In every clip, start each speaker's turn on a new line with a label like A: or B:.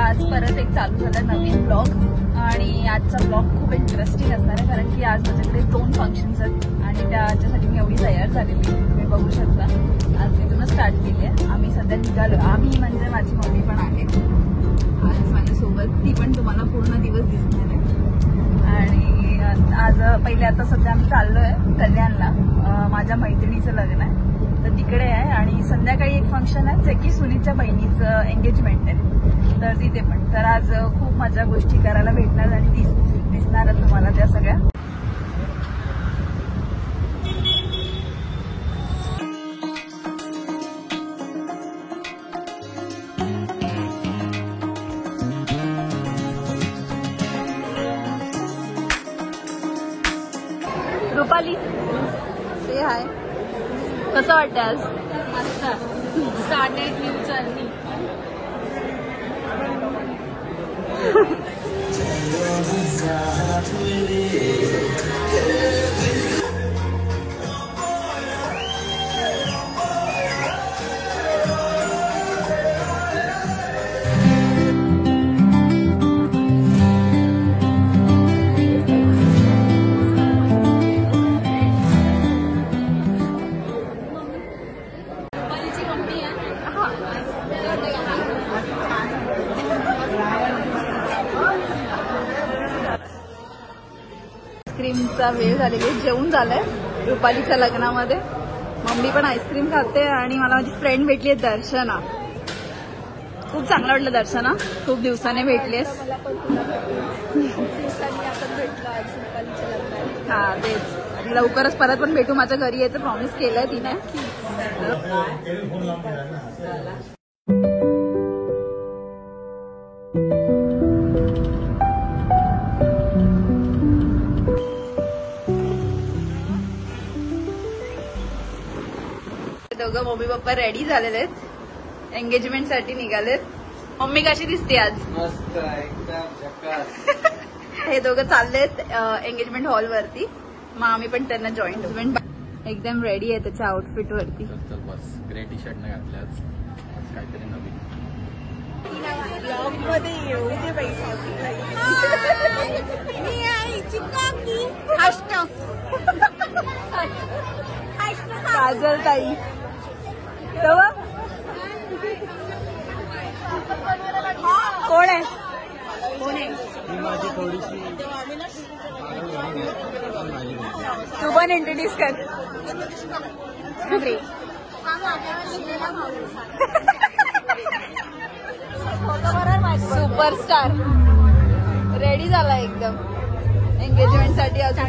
A: आज परत एक चालू झाला नवीन ब्लॉग आणि आजचा ब्लॉग खूप इंटरेस्टिंग असणार आहे कारण की आज माझ्याकडे 2 फंक्शन्स आहेत आणि त्याच्यासाठी मी एवढी तयार झालेली तुम्ही बघू शकता. आज तिथूनच स्टार्ट केली आहे. आम्ही सध्या निघालो. आम्ही म्हणजे माझी मम्मी पण आहे आज माझ्यासोबत. ती पण तुम्हाला पूर्ण दिवस दिसणार आहे. आणि आज पहिले आता सध्या आम्ही चाललोय कल्याणला. माझ्या मैत्रिणीचं लग्न आहे तर तिकडे आहे आणि संध्याकाळी एक फंक्शन आहे जे की सुनीतच्या बहिणीचं एंगेजमेंट आहे तर तिथे पण. तर आज खूप मजा गोष्टी करायला भेटणार आणि दिसणार तुम्हाला त्या सगळ्या. रुपाली से हाय. कसं वाटतं आज? मस्त. Started new journey. आईस्क्रीमचा वेळ झालेला आहे. जेवून झालंय रुपालीच्या लग्नामध्ये. मम्मी पण आईस्क्रीम खाते आणि मला माझी फ्रेंड भेटली आहे दर्शना. खूप चांगलं वाटलं दर्शना. खूप दिवसाने भेटलेस. हा तेच. लवकरच परत पण भेटू. माझ्या घरी यायचं प्रॉमिस केलंय तिने. दोघं मम्मी पप्पा रेडी झालेले आहेत. एंगेजमेंट साठी निघालेत. मम्मी कशी दिसते आज?
B: मस्त एकदम झकास.
A: हे दोघं चाललेत एंगेजमेंट हॉल वरती. मग आम्ही पण त्यांना जॉईन. एकदम रेडी आहे त्याच्या आउटफिट वरती.
B: चल बस. ग्रे टी शर्ट नाही घातले आज काहीतरी नवीन.
A: ब्लॉग मध्ये येऊ दे पैसा. काजल ताई कोण आहे?
B: माझी थोडीशी
A: तू पण इंट्रोड्यूस कर. सुपरस्टार रेडी झाला एकदम एंगेजमेंट साठी. अजून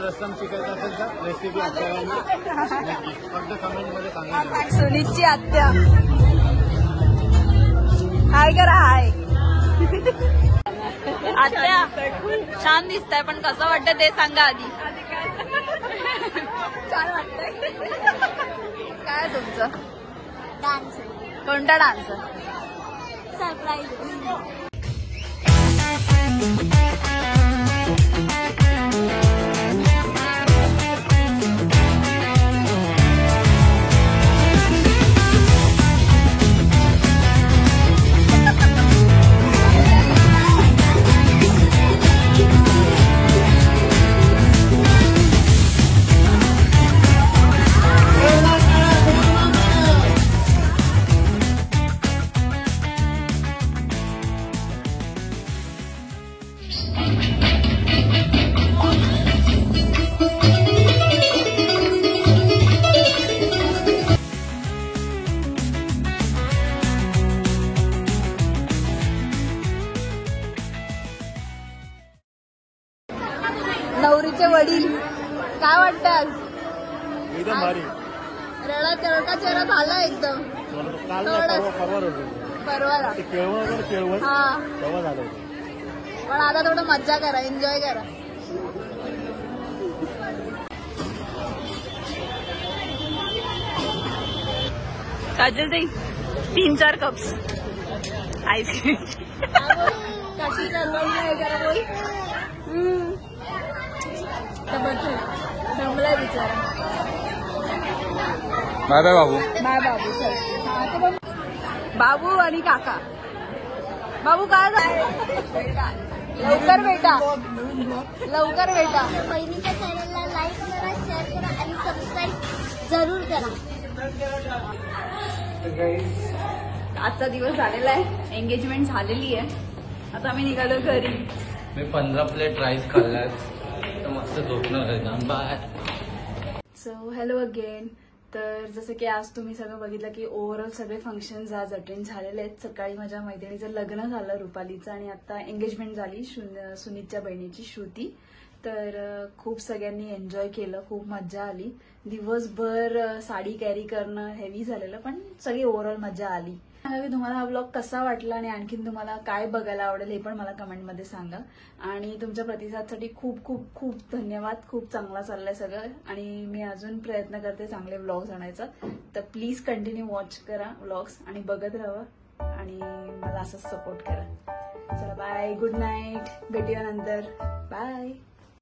B: रस्सम शिकायचं असेल तर रेसिपी फक्त कमेंट मध्ये सांगा.
A: सुनीतची आत्या हाय करा. हाय आत्या. छान दिसताय पण कसं वाटतं ते सांगा आधी. छान वाटतंय. काय तुमचं डान्स? कोणता डान्स? सरप्राईज.
B: भारी.
A: रडा चेहरा झाला एकदम.
B: काल नाही, परवा रोज
A: परवाला
B: ते केळवण केळवण
A: हा,
B: तेव्हा झालं होतं.
A: पण आता थोडं मज्जा करा, एन्जॉय करा. काजल ताई 3-4 कप्स आईस्क्रीम. कशी करा बोल. जमलाय बिचारा.
C: बाय बाय बाबू.
A: बाय बाबू. सर बाबू आणि काका. बाबू काय झालं? लवकर भेटा, लवकर भेटा.
D: बहिणीच्या चॅनलला लाईक करा, शेअर करा आणि सबस्क्राईब जरूर करा.
A: आजचा दिवस झालेला आहे, एंगेजमेंट झालेली आहे. आता आम्ही निघालो घरी.
C: मी 15 प्लेट राईस खाल्लात तर मस्त झोपणार आहे. बाय.
A: So hello again. तर जसं की आज तुम्ही सगळं बघितलं की ओव्हरऑल सगळे फंक्शन्स आज अटेंड झालेले आहेत. सकाळी माझ्या मैत्रिणीचं लग्न झालं रुपालीचं, आणि आता एंगेजमेंट झाली सुनीतच्या बहिणीची श्रुती. तर खूप सगळ्यांनी एन्जॉय केलं, खूप मज्जा आली. दिवसभर साडी कॅरी करणं हेवी झालेलं, पण सगळी ओव्हरऑल मजा आली. सांगा की तुम्हाला हा ब्लॉग कसा वाटला आणि आणखीन तुम्हाला काय बघायला आवडेल हे पण मला कमेंटमध्ये सांगा. आणि तुमच्या प्रतिसादसाठी खूप खूप खूप धन्यवाद. खूप चांगला चाललंय सगळं, आणि मी अजून प्रयत्न करते चांगले व्लॉग्स आणायचा. तर प्लीज कंटिन्यू वॉच करा व्लॉग्स आणि बघत राहा आणि मला असंच सपोर्ट करा. चला बाय, गुड नाईट, भेटूया नंतर. बाय.